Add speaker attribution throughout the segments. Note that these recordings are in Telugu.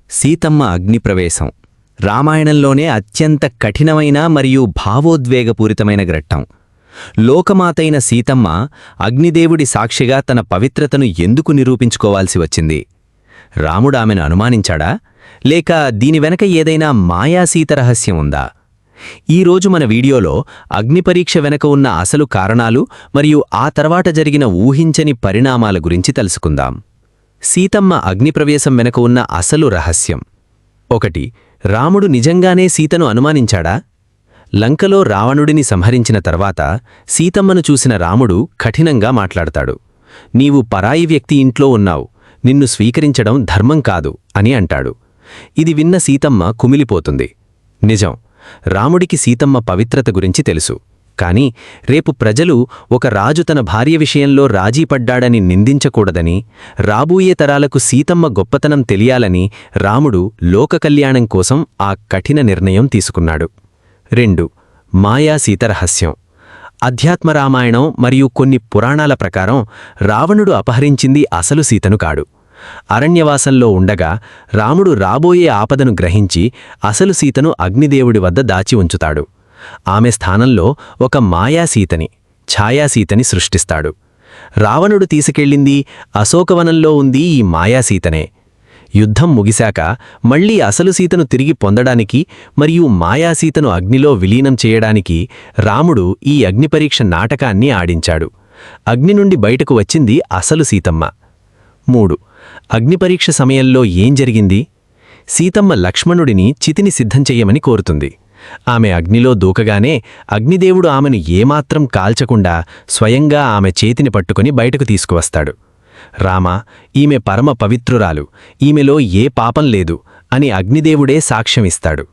Speaker 1: సీతమ్మ అగ్నిప్రవేశం రామాయణంలోనే అత్యంత కఠినమైన మరియు భావోద్వేగపూరితమైన ఘట్టం. లోకమాతైన సీతమ్మ అగ్నిదేవుడి సాక్షిగా తన పవిత్రతను ఎందుకు నిరూపించుకోవాల్సి వచ్చింది? రాముడామెను అనుమానించాడా, లేక దీని వెనక ఏదైనా మాయాసీత రహస్యం ఉందా? ఈరోజు మన వీడియోలో అగ్నిపరీక్ష వెనక ఉన్న అసలు కారణాలు మరియు ఆ తర్వాత జరిగిన ఊహించని పరిణామాల గురించి తెలుసుకుందాం. సీతమ్మ అగ్నిప్రవేశం వెనక ఉన్న అసలు రహస్యం. 1. రాముడు నిజంగానే సీతను అనుమానించాడా? లంకలో రావణుడిని సంహరించిన తర్వాత సీతమ్మను చూసిన రాముడు కఠినంగా మాట్లాడతాడు. నీవు పరాయి వ్యక్తి ఇంట్లో ఉన్నావు, నిన్ను స్వీకరించడం ధర్మం కాదు అని అంటాడు. ఇది విన్న సీతమ్మ కుమిలిపోతుంది. నిజం, రాముడికి సీతమ్మ పవిత్రత గురించి తెలుసు. కాని రేపు ప్రజలు ఒక రాజు తన భార్య విషయంలో రాజీపడ్డాడని నిందించకూడదని, రాబోయే తరాలకు సీతమ్మ గొప్పతనం తెలియాలని రాముడు లోకకల్యాణం కోసం ఆ కఠిన నిర్ణయం తీసుకున్నాడు. 2. మాయా సీతరహస్యం. అధ్యాత్మరామాయణం మరియు కొన్ని పురాణాల ప్రకారం రావణుడు అపహరించింది అసలు సీతను కాడు. అరణ్యవాసంలో ఉండగా రాముడు రాబోయే ఆపదను గ్రహించి అసలు సీతను అగ్నిదేవుడి వద్ద దాచి ఉంచుతాడు. ఆమె స్థానంలో ఒక మాయాసీతని, ఛాయాసీతని సృష్టిస్తాడు. రావణుడు తీసుకెళ్ళింది అశోకవనంలో ఉంది ఈ మాయాసీతనే. యుద్ధం ముగిశాక మళ్లీ అసలు సీతను తిరిగి పొందడానికి మరియు మాయాసీతను అగ్నిలో విలీనం చేయడానికి రాముడు ఈ అగ్నిపరీక్ష నాటకాన్ని ఆడించాడు. అగ్ని నుండి బయటకు వచ్చింది అసలు సీతమ్మ. 3. అగ్నిపరీక్ష సమయంలో ఏం జరిగింది? సీతమ్మ లక్ష్మణుడిని చితిని సిద్ధం చెయ్యమని కోరుతుంది. ఆమె అగ్నిలో దూకగానే అగ్నిదేవుడు ఆమెను ఏమాత్రం కాల్చకుండా స్వయంగా ఆమె చేతిని పట్టుకుని బయటకు తీసుకువస్తాడు. రామా, ఈమె పరమ పవిత్రురాలు, ఈమెలో ఏ పాపం లేదు అని అగ్నిదేవుడే సాక్ష్యమిస్తాడు.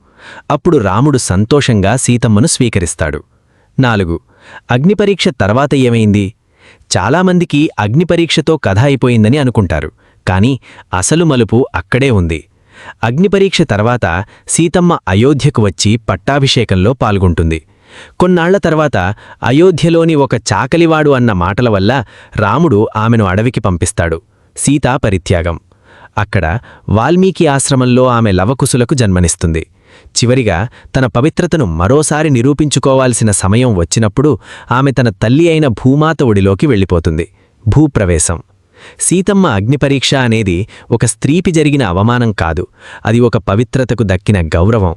Speaker 1: అప్పుడు రాముడు సంతోషంగా సీతమ్మను స్వీకరిస్తాడు. 4. అగ్నిపరీక్ష తర్వాత ఏమైంది? చాలామందికి అగ్నిపరీక్షతో కథ అయిపోయిందని అనుకుంటారు, కాని అసలు మలుపు అక్కడే ఉంది. అగ్నిపరీక్ష తర్వాత సీతమ్మ అయోధ్యకు వచ్చి పట్టాభిషేకంలో పాల్గొంటుంది. కొన్నాళ్ల తర్వాత అయోధ్యలోని ఒక చాకలివాడు అన్న మాటల వల్ల రాముడు ఆమెను అడవికి పంపిస్తాడు. సీతా పరిత్యాగం. అక్కడ వాల్మీకి ఆశ్రమంలో ఆమె లవకుశులకు జన్మనిస్తుంది. చివరిగా తన పవిత్రతను మరోసారి నిరూపించుకోవాల్సిన సమయం వచ్చినప్పుడు ఆమె తన తల్లి అయిన భూమాత ఒడిలోకి వెళ్ళిపోతుంది. భూప్రవేశం. సీతమ్మ అగ్నిపరీక్ష అనేది ఒక స్త్రీకి జరిగిన అవమానం కాదు, అది ఒక పవిత్రతకు దక్కిన గౌరవం.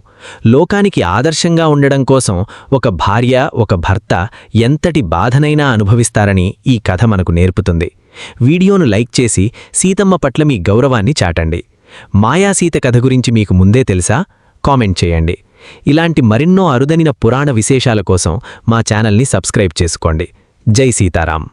Speaker 1: లోకానికి ఆదర్శంగా ఉండడం కోసం ఒక భార్య, ఒక భర్త ఎంతటి బాధనైనా అనుభవిస్తారని ఈ కథ మనకు నేర్పుతుంది. వీడియోను లైక్ చేసి సీతమ్మ పట్ల మీ గౌరవాన్ని చాటండి. మాయాసీత కథ గురించి మీకు ముందే తెలుసా? కామెంట్ చేయండి. ఇలాంటి మరెన్నో అరుదైన పురాణ విశేషాల కోసం మా ఛానల్ని సబ్స్క్రైబ్ చేసుకోండి. జై సీతారాం.